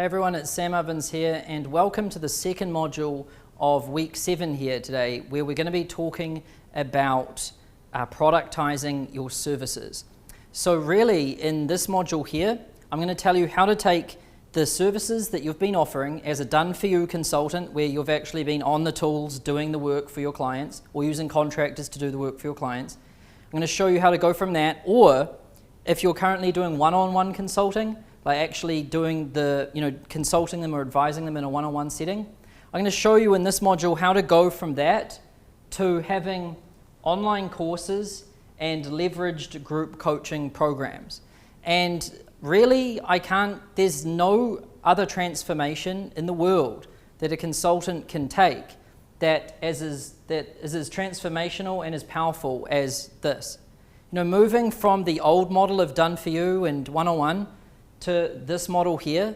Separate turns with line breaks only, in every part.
Hey everyone, it's Sam Ovens here and welcome to the second module of week 7 here today, where we're going to be talking about productizing your services. So really in this module here, I'm going to tell you how to take the services that you've been offering as a done-for-you consultant, where you've actually been on the tools doing the work for your clients or using contractors to do the work for your clients. I'm going to show you how to go from that, or if you're currently doing one-on-one consulting, like actually doing the, consulting them or advising them in a one-on-one setting. I'm going to show you in this module how to go from that to having online courses and leveraged group coaching programs. And really, there's no other transformation in the world that a consultant can take that is as transformational and as powerful as this. Moving from the old model of done for you and one-on-one to this model here,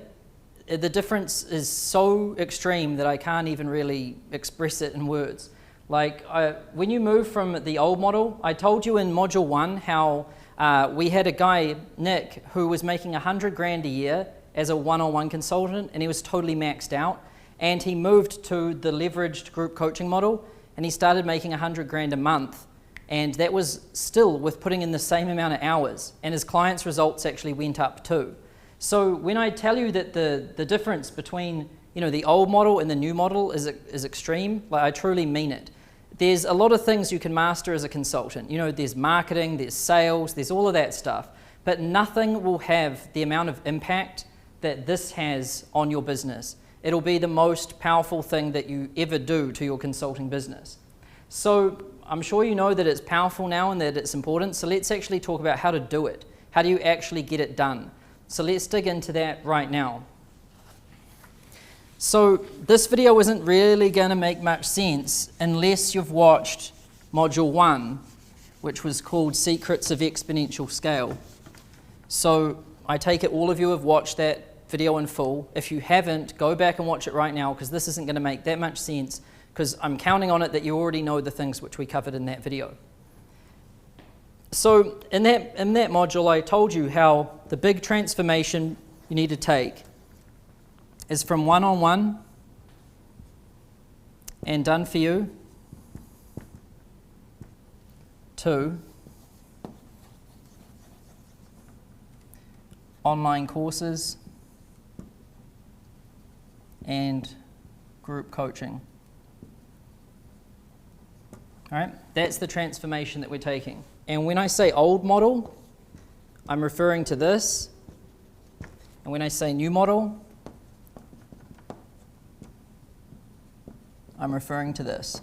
the difference is so extreme that I can't even really express it in words. When you move from the old model, I told you in module 1 how we had a guy, Nick, who was making 100 grand a year as a one-on-one consultant, and he was totally maxed out. And he moved to the leveraged group coaching model, and he started making 100 grand a month. And that was still with putting in the same amount of hours, and his clients' results actually went up too. So when I tell you that the difference between the old model and the new model is extreme, I truly mean it. There's a lot of things you can master as a consultant. There's marketing, there's sales, there's all of that stuff, but nothing will have the amount of impact that this has on your business. It'll be the most powerful thing that you ever do to your consulting business. So I'm sure you know that it's powerful now and that it's important, so let's actually talk about how to do it. How do you actually get it done? So let's dig into that right now. So this video isn't really going to make much sense unless you've watched module 1, which was called Secrets of Exponential Scale. So I take it all of you have watched that video in full. If you haven't, go back and watch it right now, because this isn't going to make that much sense, because I'm counting on it that you already know the things which we covered in that video. So in that module, I told you how the big transformation you need to take is from one-on-one and done for you to online courses and group coaching. All right, that's the transformation that we're taking. And when I say old model, I'm referring to this. And when I say new model, I'm referring to this.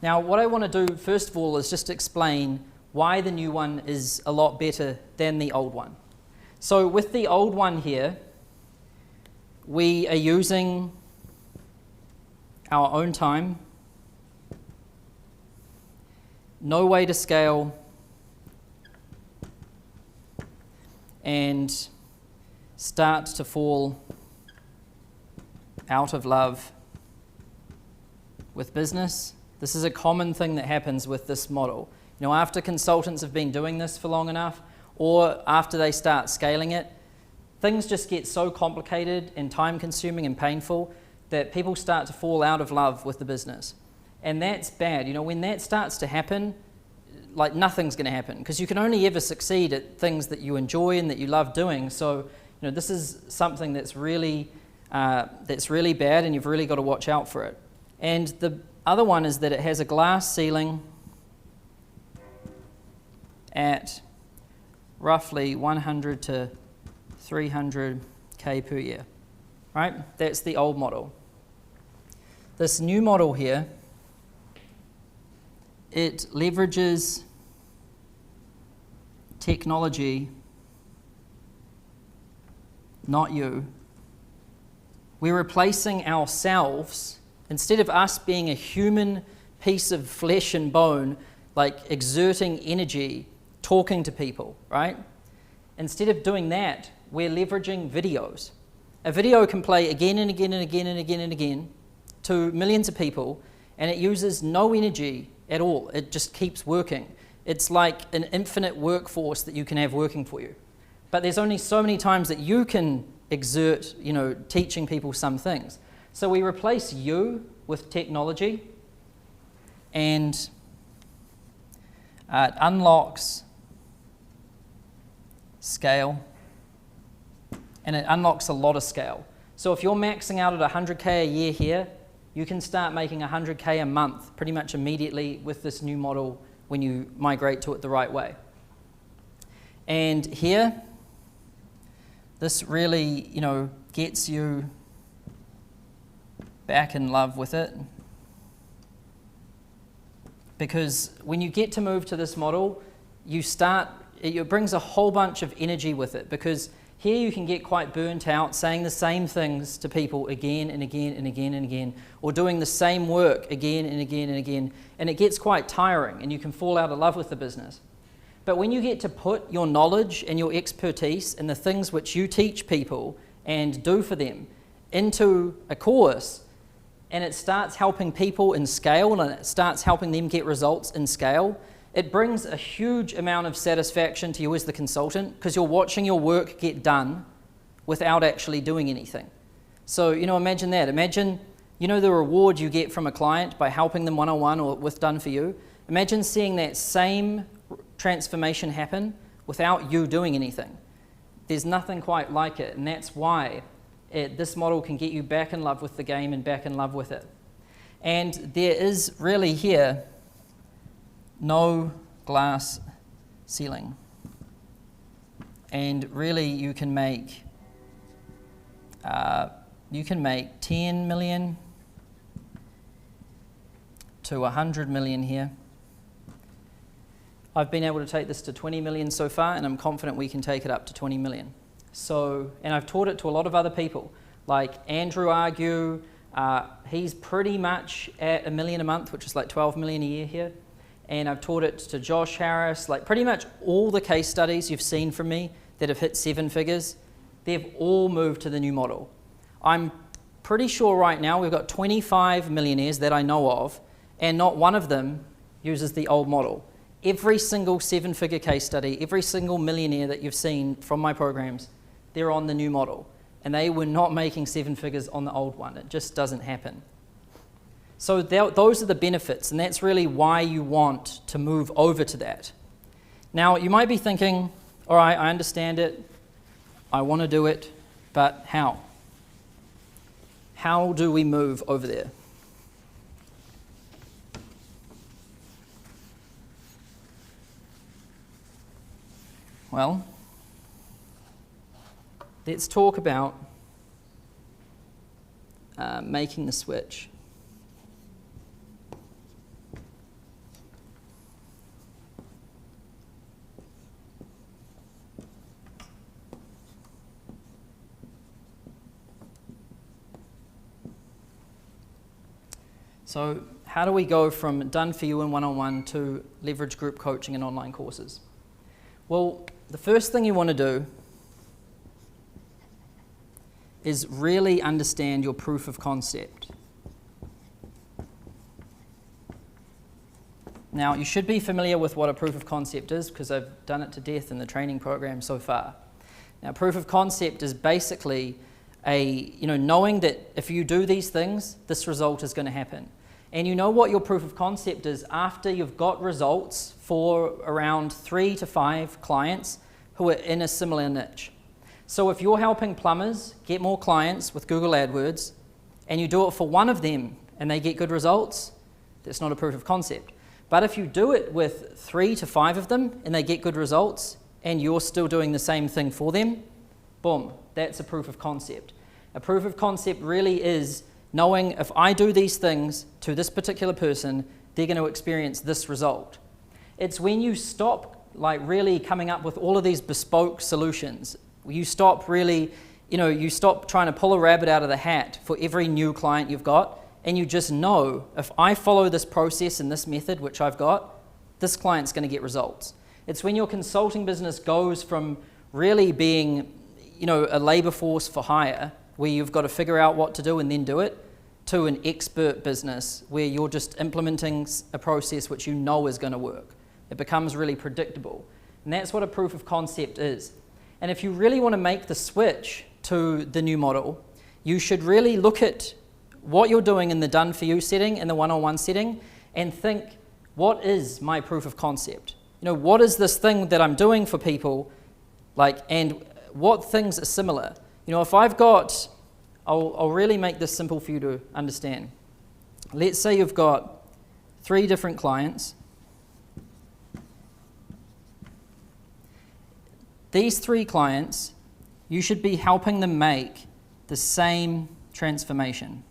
Now, what I want to do, first of all, is just explain why the new one is a lot better than the old one. So with the old one here, we are using our own time, no way to scale, and start to fall out of love with business. This is a common thing that happens with this model. After consultants have been doing this for long enough, or after they start scaling it, things just get so complicated and time-consuming and painful that people start to fall out of love with the business. And that's bad. When that starts to happen, nothing's going to happen, because you can only ever succeed at things that you enjoy and that you love doing. So, this is something that's really bad, and you've really got to watch out for it. And the other one is that it has a glass ceiling at roughly 100 to 300K per year, right? That's the old model. This new model here, it leverages technology, not you. We're replacing ourselves. Instead of us being a human piece of flesh and bone, exerting energy, talking to people, right? Instead of doing that, we're leveraging videos. A video can play again and again and again and again and again to millions of people, and it uses no energy at all. It just keeps working. It's like an infinite workforce that you can have working for you. But there's only so many times that you can exert, teaching people some things. So we replace you with technology, and it unlocks scale, and it unlocks a lot of scale. So if you're maxing out at 100K a year here, you can start making 100K a month pretty much immediately with this new model when you migrate to it the right way. And here, this really, gets you back in love with it. Because when you get to move to this model, it brings a whole bunch of energy with it, because here you can get quite burnt out saying the same things to people again and again and again and again, or doing the same work again and again and again, and it gets quite tiring and you can fall out of love with the business. But when you get to put your knowledge and your expertise and the things which you teach people and do for them into a course, and it starts helping people in scale and it starts helping them get results in scale, it brings a huge amount of satisfaction to you as the consultant, because you're watching your work get done without actually doing anything. So, imagine that. Imagine, the reward you get from a client by helping them one-on-one or with done for you. Imagine seeing that same transformation happen without you doing anything. There's nothing quite like it, and that's why this model can get you back in love with the game and back in love with it. And there is really here no glass ceiling. And really you can make 10 million to 100 million here. I've been able to take this to 20 million so far, and I'm confident we can take it up to 20 million. So, and I've taught it to a lot of other people, like Andrew Argue. He's pretty much at $1 million a month, which is like 12 million a year here. And I've taught it to Josh Harris. Like pretty much all the case studies you've seen from me that have hit 7 figures, they've all moved to the new model. I'm pretty sure right now we've got 25 millionaires that I know of, and not one of them uses the old model. Every single 7-figure case study, every single millionaire that you've seen from my programs, they're on the new model. And they were not making 7 figures on the old one. It just doesn't happen. So those are the benefits, and that's really why you want to move over to that. Now, you might be thinking, all right, I understand it, I want to do it, but how? How do we move over there? Well, let's talk about making the switch. So how do we go from done for you in one-on-one to leverage group coaching and online courses? Well, the first thing you want to do is really understand your proof of concept. Now, you should be familiar with what a proof of concept is, because I've done it to death in the training program so far. Now, proof of concept is basically knowing that if you do these things, this result is going to happen. And you know what your proof of concept is after you've got results for around 3 to 5 clients who are in a similar niche. So if you're helping plumbers get more clients with Google AdWords, and you do it for one of them and they get good results, that's not a proof of concept. But if you do it with 3 to 5 of them and they get good results, and you're still doing the same thing for them, boom, that's a proof of concept. A proof of concept really is knowing if I do these things to this particular person, they're going to experience this result. It's when you stop really coming up with all of these bespoke solutions. You stop you stop trying to pull a rabbit out of the hat for every new client you've got, and you just know if I follow this process and this method which I've got, this client's going to get results. It's when your consulting business goes from really being a labor force for hire, where you've got to figure out what to do and then do it, to an expert business where you're just implementing a process which you know is going to work. It becomes really predictable. And that's what a proof of concept is. And if you really want to make the switch to the new model, you should really look at what you're doing in the done for you setting and the one-on-one setting and think, what is my proof of concept? What is this thing that I'm doing for people, and what things are similar? If I've got, I'll really make this simple for you to understand. Let's say you've got 3 different clients. These 3 clients, you should be helping them make the same transformation.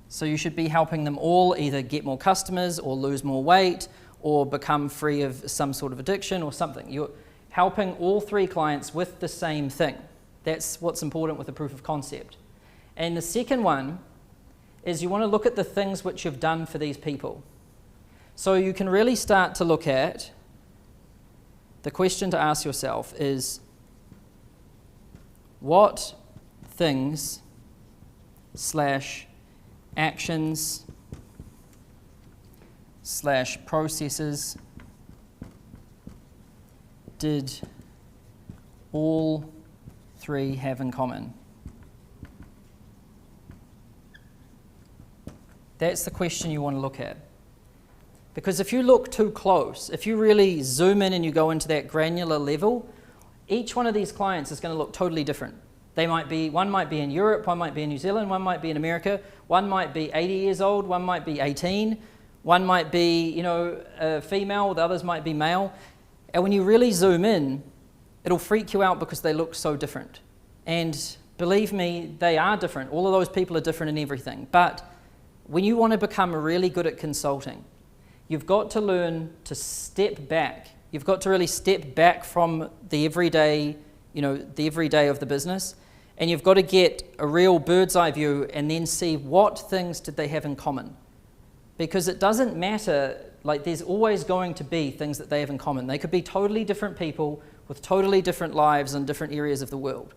So you should be helping them all either get more customers or lose more weight or become free of some sort of addiction or something. You're helping all 3 clients with the same thing. That's what's important with the proof of concept. And the second one is you want to look at the things which you've done for these people. So you can really start to look at, the question to ask yourself is, what things / actions / processes did all 3 have in common? That's the question you want to look at. Because if you look too close, if you really zoom in and you go into that granular level, each one of these clients is going to look totally different. One might be in Europe, one might be in New Zealand, one might be in America, one might be 80 years old, one might be 18, one might be, a female, the others might be male. And when you really zoom in, it'll freak you out because they look so different. And believe me, they are different. All of those people are different in everything. But when you want to become really good at consulting, you've got to learn to step back. You've got to really step back from the everyday, the everyday of the business, and you've got to get a real bird's eye view and then see what things did they have in common. Because it doesn't matter, there's always going to be things that they have in common. They could be totally different people with totally different lives in different areas of the world.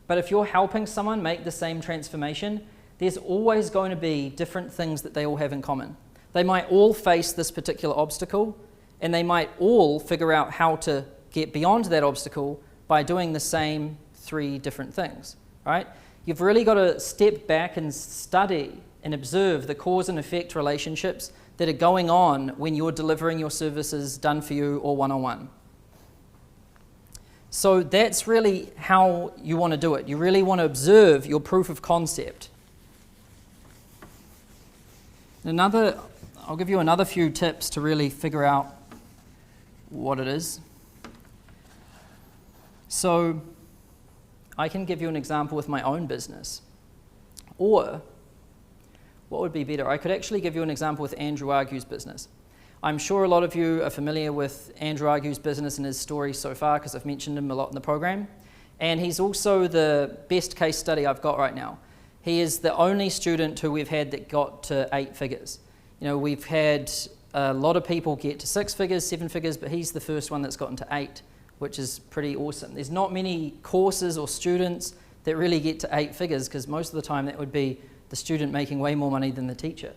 But if you're helping someone make the same transformation, there's always going to be different things that they all have in common. They might all face this particular obstacle, and they might all figure out how to get beyond that obstacle by doing the same 3 different things, right? You've really got to step back and study and observe the cause and effect relationships that are going on when you're delivering your services done for you or one-on-one. So that's really how you want to do it. You really want to observe your proof of concept. I'll give you another few tips to really figure out what it is. So I can give you an example with my own business. Or, what would be better? I could actually give you an example with Andrew Argue's business. I'm sure a lot of you are familiar with Andrew Argue's business and his story so far because I've mentioned him a lot in the program. And he's also the best case study I've got right now. He is the only student who we've had that got to 8 figures. We've had a lot of people get to 6 figures, 7 figures, but he's the first one that's gotten to 8, which is pretty awesome. There's not many courses or students that really get to 8 figures because most of the time that would be the student making way more money than the teacher.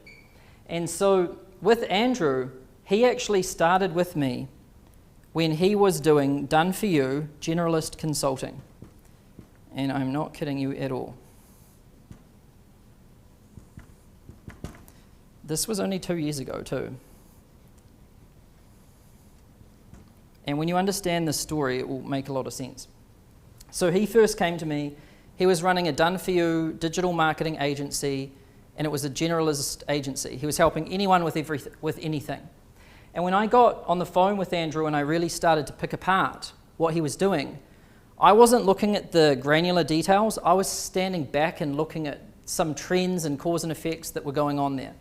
And so with Andrew, he actually started with me when he was doing done for you generalist consulting. And I'm not kidding you at all. This was only 2 years ago too. And when you understand this story, it will make a lot of sense. So he first came to me, he was running a done-for-you digital marketing agency, and it was a generalist agency. He was helping anyone with anything. And when I got on the phone with Andrew and I really started to pick apart what he was doing, I wasn't looking at the granular details, I was standing back and looking at some trends and cause and effects that were going on there.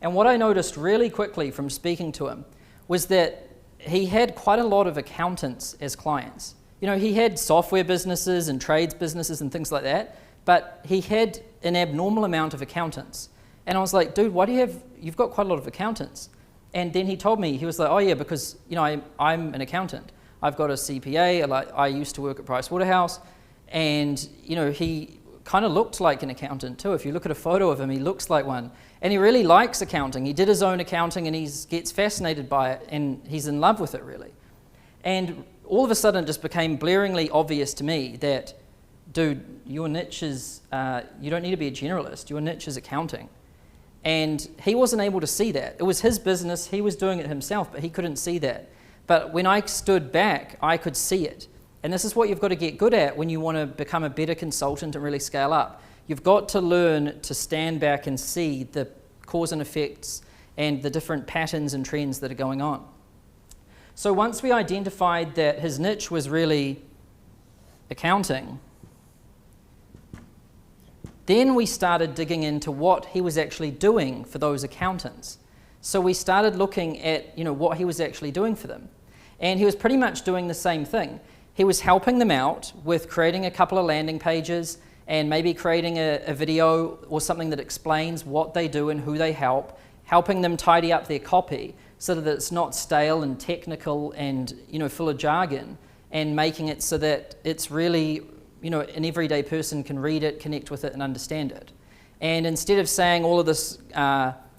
And what I noticed really quickly from speaking to him was that he had quite a lot of accountants as clients. He had software businesses and trades businesses and things like that, but he had an abnormal amount of accountants. And I was like, dude, why do you've got quite a lot of accountants? And then he told me, he was like, oh yeah, because I'm an accountant. I've got a CPA, I used to work at Pricewaterhouse, and he kind of looked like an accountant too. If you look at a photo of him, he looks like one. And he really likes accounting. He did his own accounting and he gets fascinated by it and he's in love with it really. And all of a sudden it just became blaringly obvious to me that dude, your niche is, you don't need to be a generalist. Your niche is accounting. And he wasn't able to see that. It was his business. He was doing it himself, but he couldn't see that. But when I stood back, I could see it. And this is what you've got to get good at when you want to become a better consultant and really scale up. You've got to learn to stand back and see the cause and effects and the different patterns and trends that are going on. So once we identified that his niche was really accounting, then we started digging into what he was actually doing for those accountants. So we started looking at, what he was actually doing for them. And he was pretty much doing the same thing. He was helping them out with creating a couple of landing pages and maybe creating a video or something that explains what they do and who they help, helping them tidy up their copy so that it's not stale and technical and full of jargon, and making it so that it's really an everyday person can read it, connect with it, and understand it. And instead of saying all of this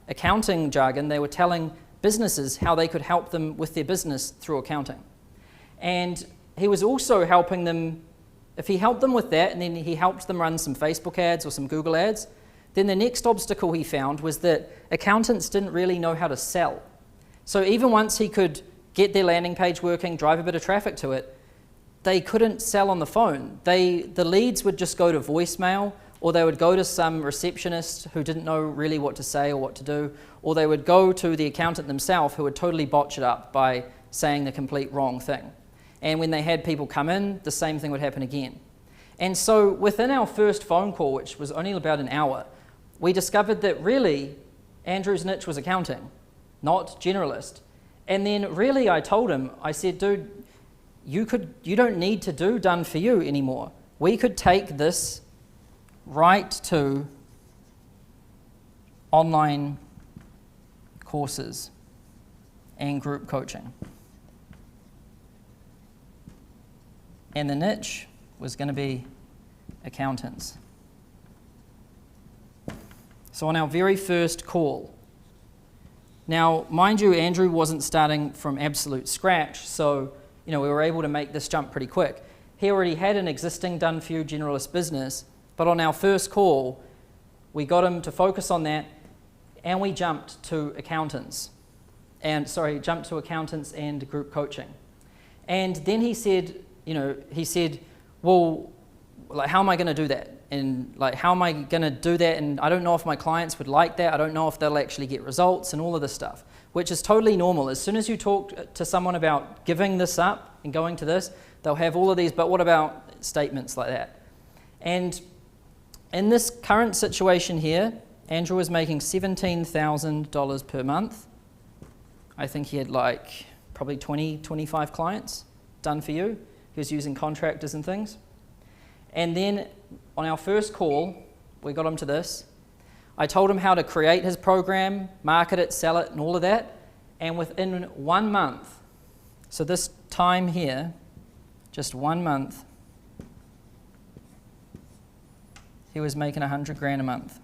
accounting jargon, they were telling businesses how they could help them with their business through accounting. And he was also helping them, if he helped them with that and then he helped them run some Facebook ads or some Google ads, then the next obstacle he found was that accountants didn't really know how to sell. So even once he could get their landing page working, drive a bit of traffic to it, they couldn't sell on the phone. The leads would just go to voicemail, or they would go to some receptionist who didn't know really what to say or what to do, or they would go to the accountant themselves who would totally botch it up by saying the complete wrong thing. And when they had people come in, the same thing would happen again. And so within our first phone call, which was only about an hour, we discovered that really Andrew's niche was accounting, not generalist. And then really I told him, I said, dude, you don't need to do done for you anymore. We could take this right to online courses and group coaching. And the niche was going to be accountants. So on our very first call, now mind you, Andrew wasn't starting from absolute scratch, so we were able to make this jump pretty quick. He already had an existing done-for-you generalist business, but on our first call, we got him to focus on that, and we jumped to accountants and group coaching. And then he said, well, how am I going to do that? And how am I going to do that? And I don't know if my clients would like that. I don't know if they'll actually get results and all of this stuff, which is totally normal. As soon as you talk to someone about giving this up and going to this, they'll have all of these, but what about statements like that? And in this current situation here, Andrew was making $17,000 per month. I think he had probably 20, 25 clients done for you. He was using contractors and things. And then on our first call, we got him to this. I told him how to create his program, market it, sell it, and all of that. And within 1 month, so this time here, just 1 month, he was making 100 grand a month.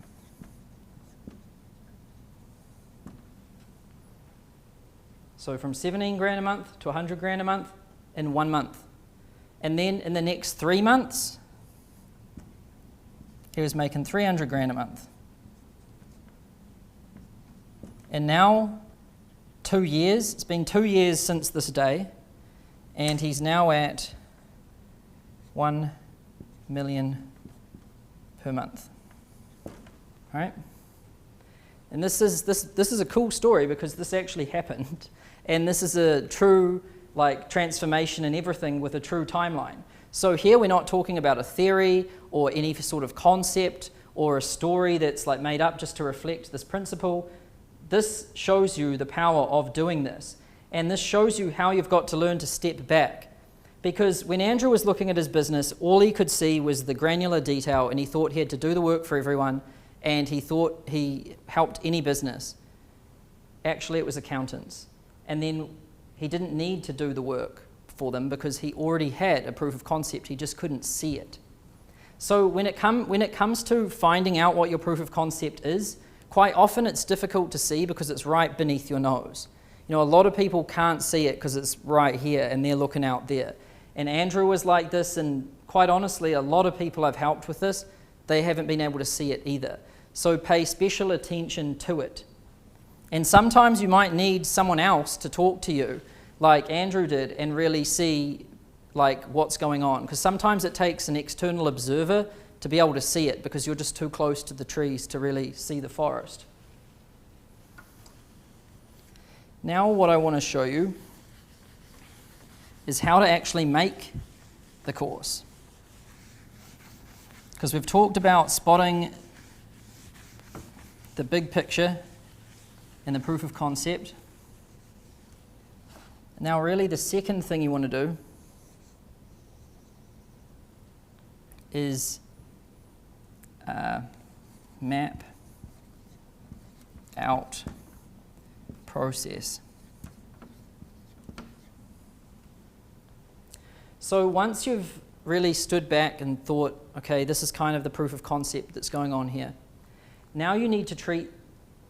So from 17 grand a month to 100 grand a month in 1 month. And then in the next 3 months, he was making 300 grand a month. And now, 2 years, it's been 2 years since this day, and he's now at 1 million per month. All right? And this is a cool story because this actually happened, and this is a true transformation and everything with a true timeline. So here we're not talking about a theory or any sort of concept or a story that's made up just to reflect this principle. This shows you the power of doing this. And this shows you how you've got to learn to step back. Because when Andrew was looking at his business, all he could see was the granular detail, and he thought he had to do the work for everyone, and he thought he helped any business. Actually, it was accountants. And then he didn't need to do the work for them because he already had a proof of concept. He just couldn't see it. So when it comes to finding out what your proof of concept is, quite often it's difficult to see because it's right beneath your nose. A lot of people can't see it because it's right here and they're looking out there. And Andrew was like this, and quite honestly, a lot of people I've helped with this, they haven't been able to see it either. So pay special attention to it. And sometimes you might need someone else to talk to you, like Andrew did, and really see like what's going on. Because sometimes it takes an external observer to be able to see it, because you're just too close to the trees to really see the forest. Now what I want to show you is how to actually make the course. Because we've talked about spotting the big picture and the proof of concept. Now really the second thing you want to do is map out process. So once you've really stood back and thought, okay, this is kind of the proof of concept that's going on here, now you need to treat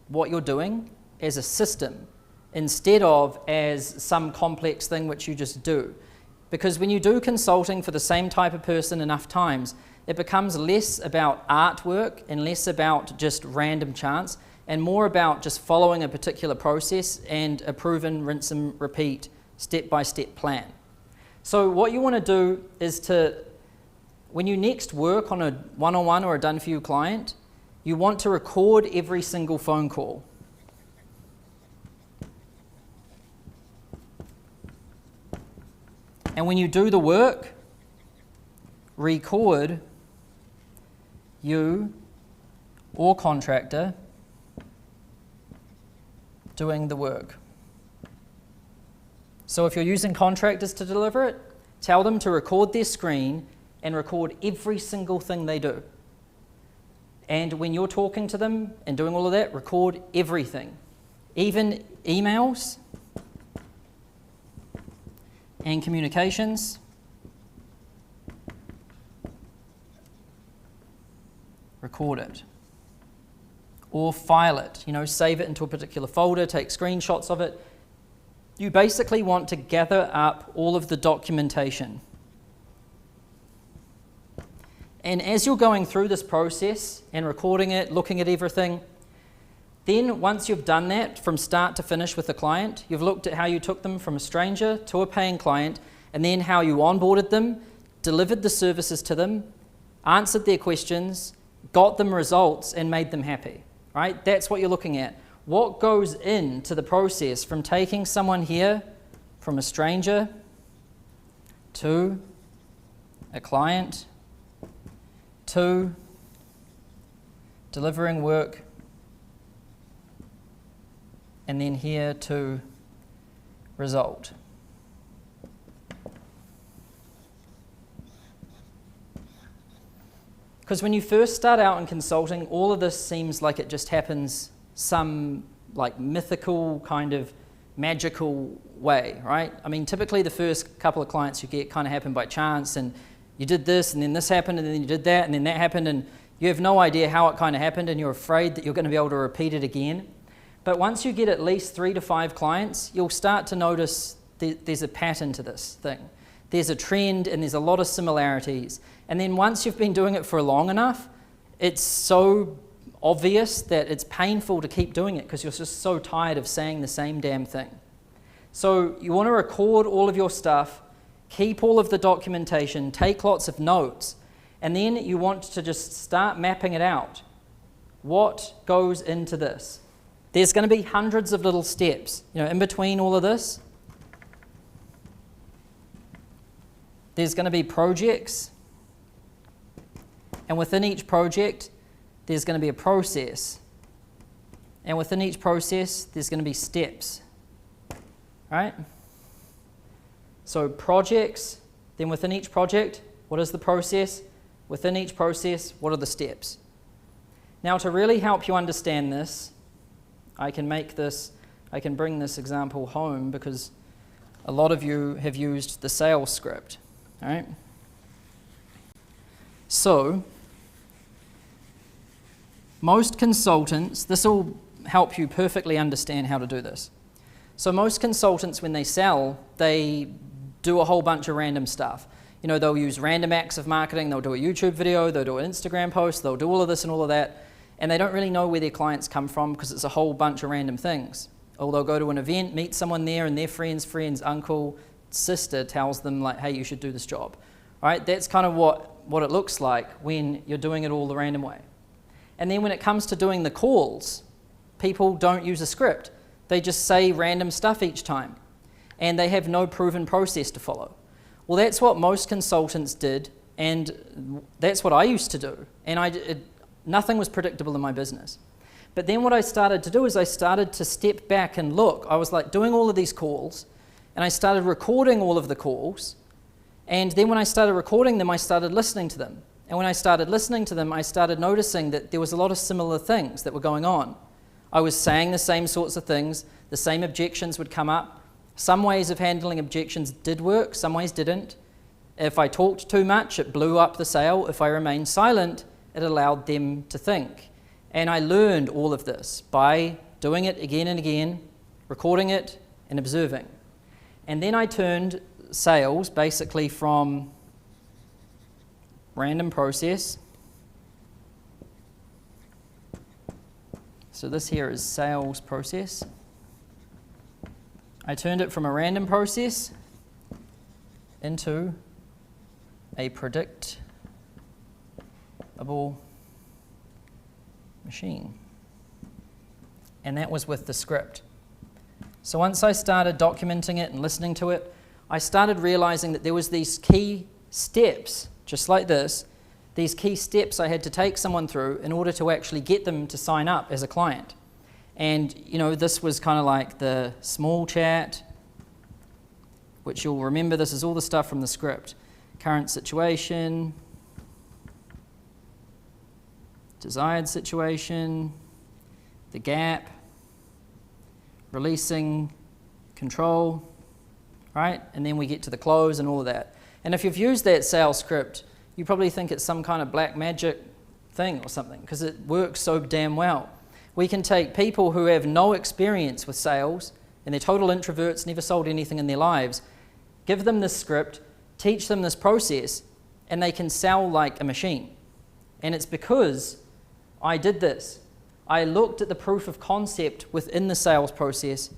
what you're doing as a system instead of as some complex thing which you just do. Because when you do consulting for the same type of person enough times, it becomes less about artwork and less about just random chance, and more about just following a particular process and a proven rinse and repeat step-by-step plan. So what you want to do is to, when you next work on a one-on-one or a done-for-you client, you want to record every single phone call. And when you do the work, record you or contractor doing the work. So if you're using contractors to deliver it, tell them to record their screen and record every single thing they do. And when you're talking to them and doing all of that, record everything, even emails and communications. Record it. Or file it, save it into a particular folder, take screenshots of it. You basically want to gather up all of the documentation. And as you're going through this process and recording it, looking at everything, then once you've done that from start to finish with the client, you've looked at how you took them from a stranger to a paying client, and then how you onboarded them, delivered the services to them, answered their questions, got them results, and made them happy, right? That's what you're looking at. What goes into the process from taking someone here from a stranger to a client to delivering work, and then here to result. Because when you first start out in consulting, all of this seems like it just happens some like mythical kind of magical way, right? I mean, typically the first couple of clients you get kind of happen by chance, and you did this, and then this happened, and then you did that, and then that happened, and you have no idea how it kind of happened, and you're afraid that you're going to be able to repeat it again. But once you get at least 3 to 5 clients, you'll start to notice there's a pattern to this thing. There's a trend, and there's a lot of similarities. And then once you've been doing it for long enough, it's so obvious that it's painful to keep doing it because you're just so tired of saying the same damn thing. So you want to record all of your stuff, keep all of the documentation, take lots of notes, and then you want to just start mapping it out. What goes into this? There's going to be hundreds of little steps, in between all of this. There's going to be projects, and within each project, there's going to be a process. And within each process, there's going to be steps. Right? So projects, then within each project, what is the process? Within each process, what are the steps? Now, to really help you understand this, I can bring this example home because a lot of you have used the sales script. All right? So, most consultants, this will help you perfectly understand how to do this. So most consultants, when they sell, they do a whole bunch of random stuff. You know, they'll use random acts of marketing, they'll do a YouTube video, they'll do an Instagram post, they'll do all of this and all of that, and they don't really know where their clients come from because it's a whole bunch of random things. Or they'll go to an event, meet someone there, and their friend's uncle, sister tells them like, hey, you should do this job. Right? That's kind of what it looks like when you're doing it all the random way. And then when it comes to doing the calls, people don't use a script. They just say random stuff each time, and they have no proven process to follow. Well, that's what most consultants did, and that's what I used to do. And nothing was predictable in my business. But then what I started to do is I started to step back and look. I was like doing all of these calls, and I started recording all of the calls. And then when I started recording them, I started listening to them. And when I started listening to them, I started noticing that there was a lot of similar things that were going on. I was saying the same sorts of things, the same objections would come up. Some ways of handling objections did work, some ways didn't. If I talked too much, it blew up the sale. If I remained silent, it allowed them to think. And I learned all of this by doing it again and again, recording it and observing. And then I turned sales basically from random process. So this here is sales process. I turned it from a random process into a predictable machine. And that was with the script. So once I started documenting it and listening to it, I started realizing that there was these key steps, just like this, these key steps I had to take someone through in order to actually get them to sign up as a client. And, you know, this was kind of like the small chat, which you'll remember, this is all the stuff from the script. Current situation, desired situation, the gap, releasing control, right? And then we get to the close and all of that. And if you've used that sales script, you probably think it's some kind of black magic thing or something, because it works so damn well. We can take people who have no experience with sales, and they're total introverts, never sold anything in their lives, give them this script, teach them this process, and they can sell like a machine. And it's because I did this. I looked at the proof of concept within the sales process,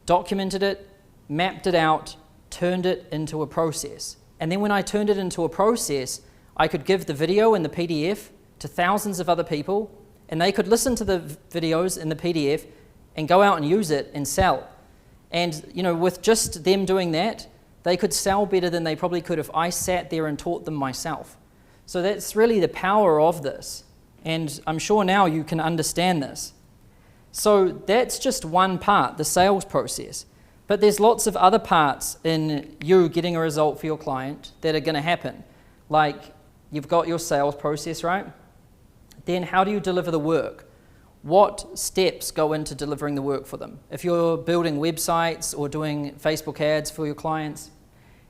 documented it, mapped it out, turned it into a process. And then when I turned it into a process, I could give the video and the PDF to thousands of other people, and they could listen to the videos in the PDF and go out and use it and sell. And, you know, with just them doing that, they could sell better than they probably could if I sat there and taught them myself. So that's really the power of this. And I'm sure now you can understand this. So that's just one part, the sales process. But there's lots of other parts in you getting a result for your client that are going to happen. Like, you've got your sales process, right? Then how do you deliver the work? What steps go into delivering the work for them? If you're building websites or doing Facebook ads for your clients,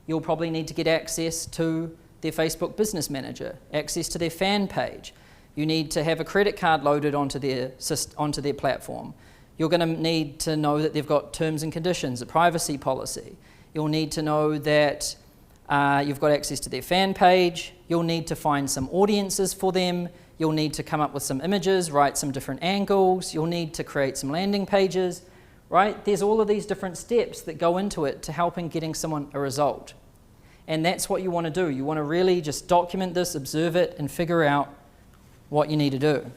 you'll probably need to get access to their Facebook Business Manager, access to their fan page. You need to have a credit card loaded onto their platform. You're going to need to know that they've got terms and conditions, a privacy policy. You'll need to know that you've got access to their fan page. You'll need to find some audiences for them. You'll need to come up with some images, write some different angles. You'll need to create some landing pages, right? There's all of these different steps that go into it to helping getting someone a result. And that's what you want to do. You want to really just document this, observe it, and figure out what you need to do.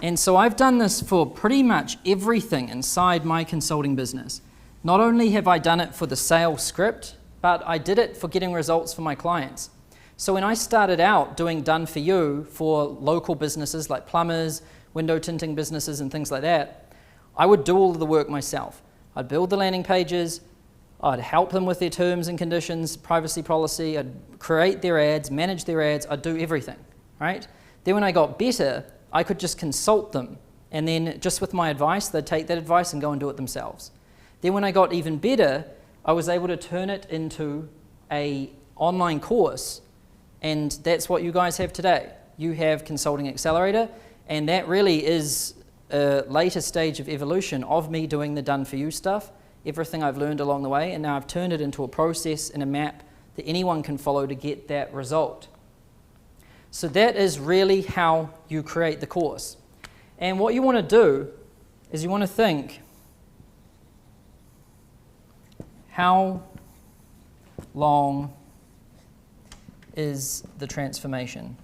And so I've done this for pretty much everything inside my consulting business. Not only have I done it for the sales script, but I did it for getting results for my clients. So when I started out doing done for you for local businesses like plumbers, window tinting businesses and things like that, I would do all of the work myself. I'd build the landing pages, I'd help them with their terms and conditions, privacy policy, I'd create their ads, manage their ads, I'd do everything, right? Then when I got better, I could just consult them, and then just with my advice, they'd take that advice and go and do it themselves. Then when I got even better, I was able to turn it into an online course, and that's what you guys have today. You have Consulting Accelerator, and that really is a later stage of evolution of me doing the done for you stuff. everything I've learned along the way, and now I've turned it into a process and a map that anyone can follow to get that result. So that is really how you create the course. And what you want to do is you want to think, how long is the transformation?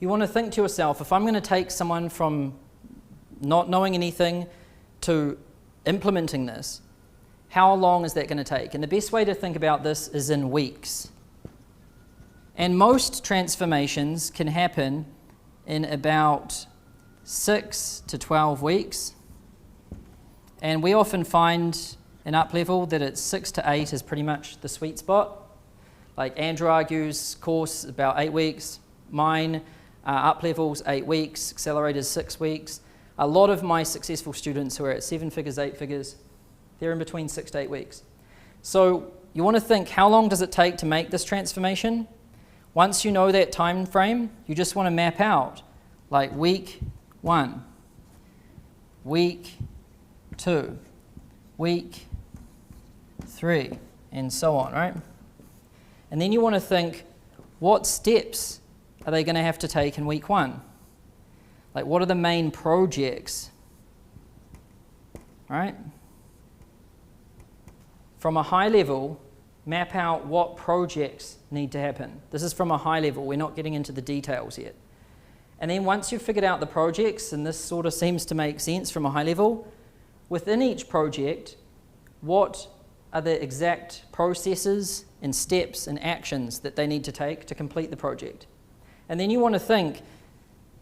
You want to think to yourself, if I'm going to take someone from not knowing anything to implementing this, how long is that going to take? And the best way to think about this is in weeks. And most transformations can happen in about 6 to 12 weeks. And we often find in up level that it's 6 to 8 is pretty much the sweet spot. Like Andrew argues course about 8 weeks. Mine up levels 8 weeks, accelerators 6 weeks. A lot of my successful students who are at 7 figures, 8 figures, they're in between 6 to 8 weeks. So you want to think, how long does it take to make this transformation? Once you know that time frame, you just want to map out like week 1, week 2, week 3, and so on, right? And then you want to think, what steps are they going to have to take in week 1? Like, what are the main projects, right? From a high level, map out what projects need to happen. This is from a high level. We're not getting into the details yet. And then once you've figured out the projects, and this sort of seems to make sense from a high level, within each project, what are the exact processes and steps and actions that they need to take to complete the project? And then you want to think,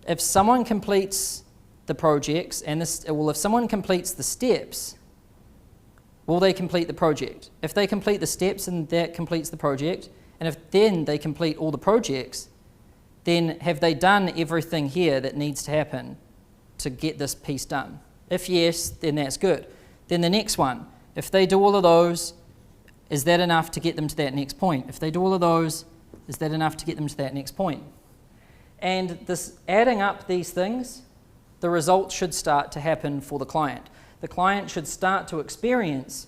if someone completes the projects, if someone completes the steps, will they complete the project? If they complete the steps and that completes the project, and if then they complete all the projects, then have they done everything here that needs to happen to get this piece done? If yes, then that's good. Then the next one, if they do all of those, is that enough to get them to that next point? If they do all of those, is that enough to get them to that next point? And this adding up these things, the results should start to happen for the client. The client should start to experience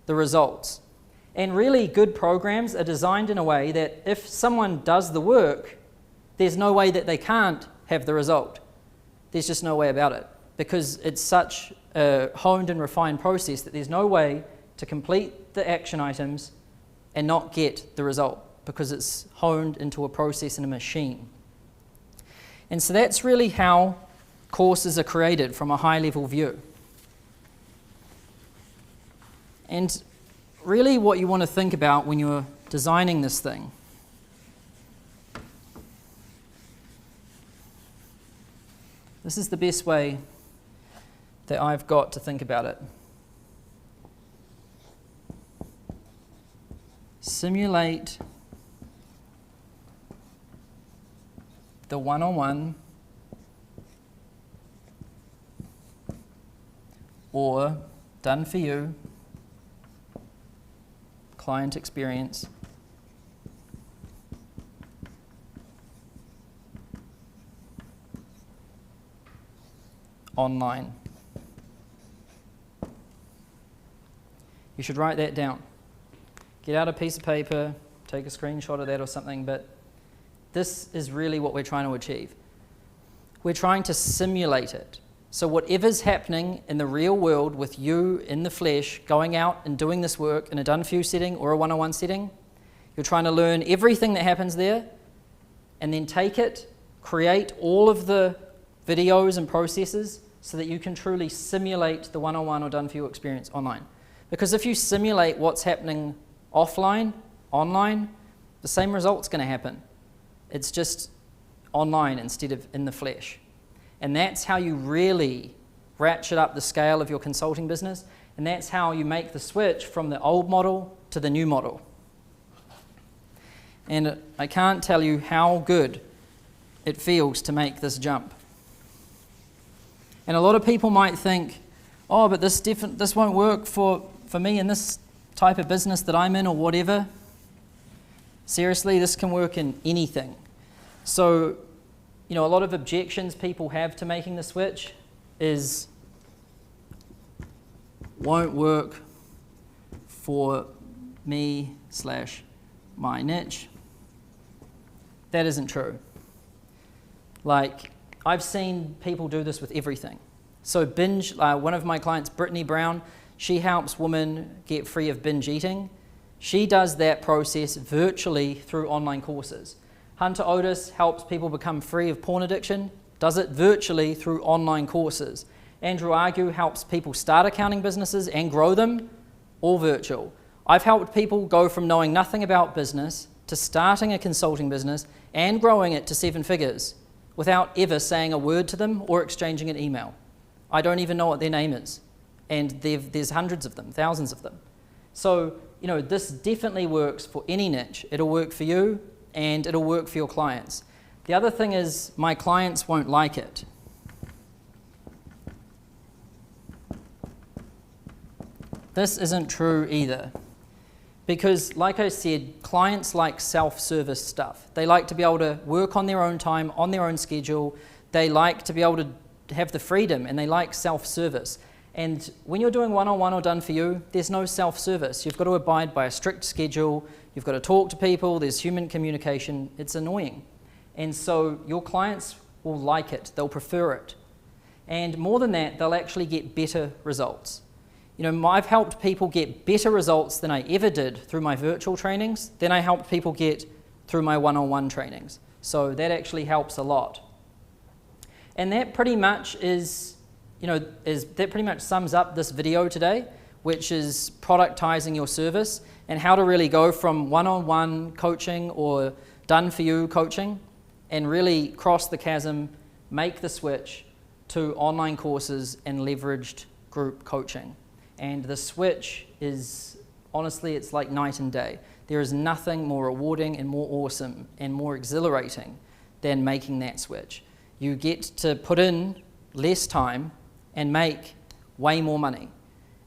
the results. And really good programs are designed in a way that if someone does the work, there's no way that they can't have the result. There's just no way about it, because it's such a honed and refined process that there's no way to complete the action items and not get the result, because it's honed into a process and a machine. And so that's really how courses are created from a high-level view. And really what you want to think about when you're designing this thing this is the best way that I've got to think about it. Simulate the one-on-one or done for you client experience online. You should write that down. Get out a piece of paper, take a screenshot of that or something, but this is really what we're trying to achieve. We're trying to simulate it. So whatever's happening in the real world with you in the flesh, going out and doing this work in a done-for-you setting or a one-on-one setting, you're trying to learn everything that happens there and then take it, create all of the videos and processes so that you can truly simulate the one-on-one or done-for-you experience online. Because if you simulate what's happening offline, online, the same result's going to happen. It's just online instead of in the flesh. And that's how you really ratchet up the scale of your consulting business, and that's how you make the switch from the old model to the new model. And I can't tell you how good it feels to make this jump. And a lot of people might think, oh, but this won't work for me in this type of business that I'm in or whatever. Seriously, this can work in anything. So a lot of objections people have to making the switch is won't work for me/my niche. That isn't true. Like, I've seen people do this with everything. So binge, one of my clients, Brittany Brown, she helps women get free of binge eating. She does that process virtually through online courses. Hunter Otis helps people become free of porn addiction, does it virtually through online courses. Andrew Argue helps people start accounting businesses and grow them, all virtual. I've helped people go from knowing nothing about business to starting a consulting business and growing it to 7 figures without ever saying a word to them or exchanging an email. I don't even know what their name is. And there's hundreds of them, thousands of them. So, this definitely works for any niche. It'll work for you and it'll work for your clients. The other thing is my clients won't like it. This isn't true either. Because, like I said, clients like self-service stuff. They like to be able to work on their own time, on their own schedule. They like to be able to have the freedom, and they like self-service. And when you're doing one-on-one or done for you, there's no self-service. You've got to abide by a strict schedule. You've got to talk to people. There's human communication. It's annoying. And so your clients will like it. They'll prefer it. And more than that, they'll actually get better results. I've helped people get better results than I ever did through my virtual trainings than I helped people get through my one-on-one trainings. So that actually helps a lot. And that pretty much that pretty much sums up this video today, which is productizing your service and how to really go from one-on-one coaching or done-for-you coaching and really cross the chasm, make the switch to online courses and leveraged group coaching. And the switch is, honestly, it's like night and day. There is nothing more rewarding and more awesome and more exhilarating than making that switch. You get to put in less time and make way more money.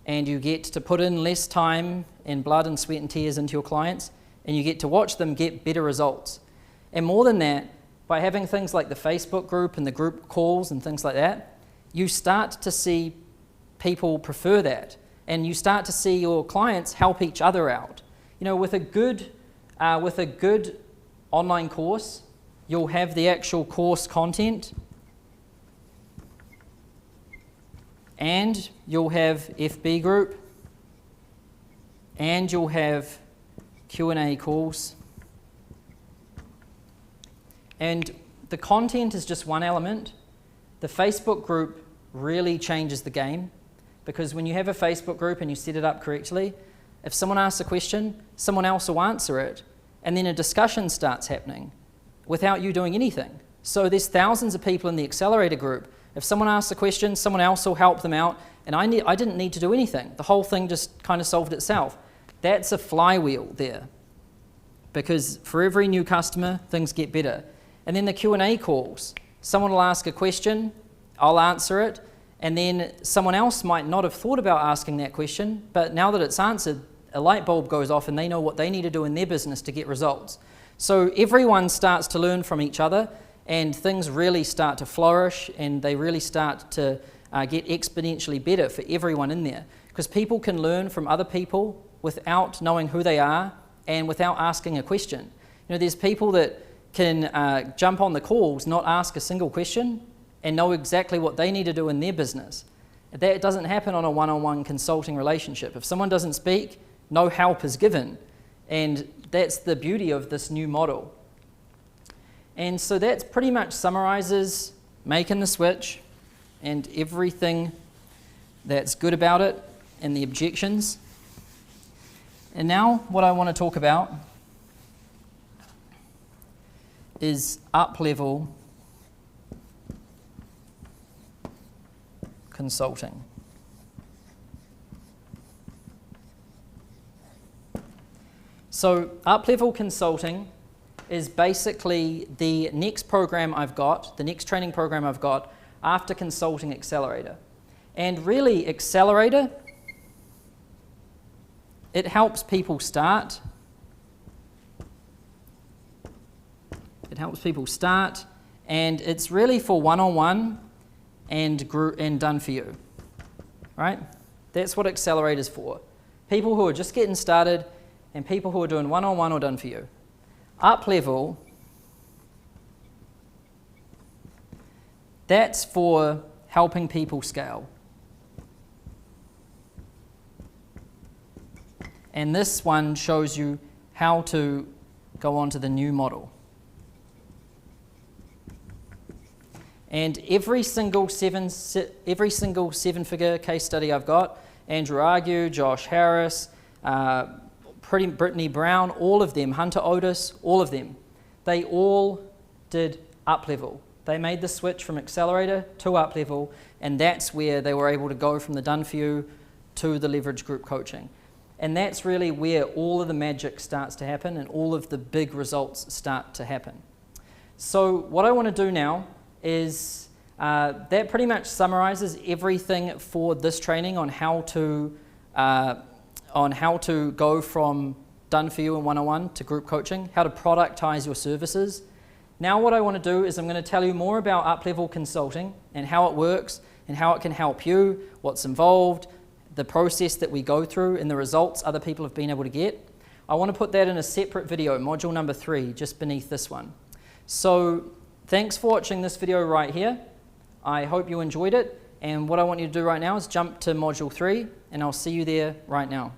And you get to put in less time and blood and sweat and tears into your clients, and you get to watch them get better results. And more than that, by having things like the Facebook group and the group calls and things like that, you start to see people prefer that. And you start to see your clients help each other out. With a good online course, you'll have the actual course content, and you'll have FB group, and you'll have Q&A calls. And the content is just one element. The Facebook group really changes the game. Because when you have a Facebook group and you set it up correctly, if someone asks a question, someone else will answer it, and then a discussion starts happening without you doing anything. So there's thousands of people in the accelerator group. If someone asks a question, someone else will help them out, and I didn't need to do anything. The whole thing just kind of solved itself. That's a flywheel there. Because for every new customer, things get better. And then the Q&A calls. Someone will ask a question, I'll answer it, and then someone else might not have thought about asking that question, but now that it's answered, a light bulb goes off and they know what they need to do in their business to get results. So everyone starts to learn from each other, and things really start to flourish, and they really start to get exponentially better for everyone in there. Because people can learn from other people without knowing who they are and without asking a question. There's people that can jump on the calls, not ask a single question, and know exactly what they need to do in their business. That doesn't happen on a one-on-one consulting relationship. If someone doesn't speak, no help is given. And that's the beauty of this new model. And so that pretty much summarizes making the switch and everything that's good about it and the objections. And now what I want to talk about is up-level consulting. So up-level consulting is basically the next program I've got, the next training program I've got after Consulting Accelerator. And really, Accelerator, it helps people start. It helps people start and it's really for one-on-one and group and done for you, right? That's what Accelerator's for. People who are just getting started and people who are doing one-on-one or done for you. Up level, that's for helping people scale. And this one shows you how to go on to the new model. And every single seven-figure case study I've got, Andrew Argue, Josh Harris, Brittany Brown, all of them, Hunter Otis, all of them, they all did up level. They made the switch from Accelerator to up level, and that's where they were able to go from the done for you to the leverage group coaching. And that's really where all of the magic starts to happen and all of the big results start to happen. So what I want to do now is that pretty much summarizes everything for this training on how to go from done for you and one-on-one to group coaching, how to productize your services. Now what I want to do is I'm going to tell you more about up-level consulting and how it works and how it can help you, what's involved, the process that we go through and the results other people have been able to get. I want to put that in a separate video, module number 3, just beneath this one. So thanks for watching this video right here. I hope you enjoyed it, and what I want you to do right now is jump to module 3, and I'll see you there right now.